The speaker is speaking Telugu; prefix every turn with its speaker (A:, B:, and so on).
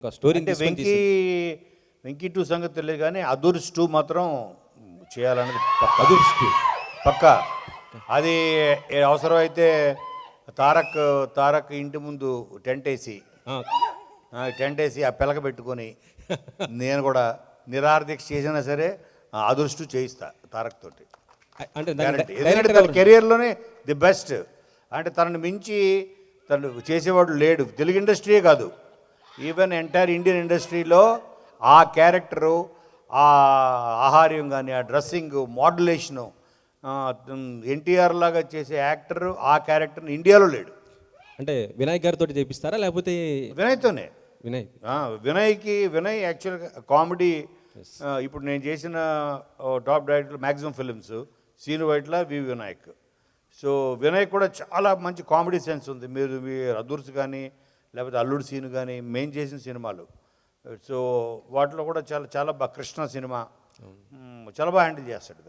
A: ఒక స్టోరీని
B: అంటే
A: తీసుకొని
B: వెంకీ 2 సంగతి తెలియదు కానీ అదుర్స్ 2 మాత్రం చేయాలన్నది పక్క
A: అదృష్టి
B: పక్కా. అది అవసరమైతే తారక్ ఇంటి ముందు టెంట్ వేసి ఆ పిలక పెట్టుకొని నేను కూడా నిరాహారదీక్ష చేసినా సరే అదృష్టు చేయిస్తా తారక్ తోటి
A: అంటే
B: గ్యారంటీ. ఎందుకంటే తన కెరియర్లోనే ది బెస్ట్. అంటే తనని మించి తను చేసేవాడు లేడు, తెలుగు ఇండస్ట్రీయే కాదు, ఈవెన్ ఎంటైర్ ఇండియన్ ఇండస్ట్రీలో ఆ క్యారెక్టరు, ఆ ఆహార్యం కానీ, ఆ డ్రెస్సింగ్, మోడ్యులేషను, ఎన్టీఆర్ లాగా చేసే యాక్టర్ ఆ క్యారెక్టర్ని ఇండియాలో లేడు.
A: అంటే వినాయక్ గారితో చేపిస్తారా లేకపోతే
B: వినయ్తోనే.
A: వినాయక్
B: వినయ్ యాక్చువల్గా కామెడీ. ఇప్పుడు నేను చేసిన top director maximum films Seenu Vaitla Vinayak. So Vinay కూడా చాలా మంచి కామెడీ సెన్స్ ఉంది. మీ అదుర్స్ కానీ లేకపోతే అల్లుడు సీను కానీ మేము చేసిన సినిమాలు, సో వాటిలో కూడా చాలా చాలా బాగా, కృష్ణ సినిమా చాలా బాగా హ్యాండిల్ చేస్తాడు వినయ్.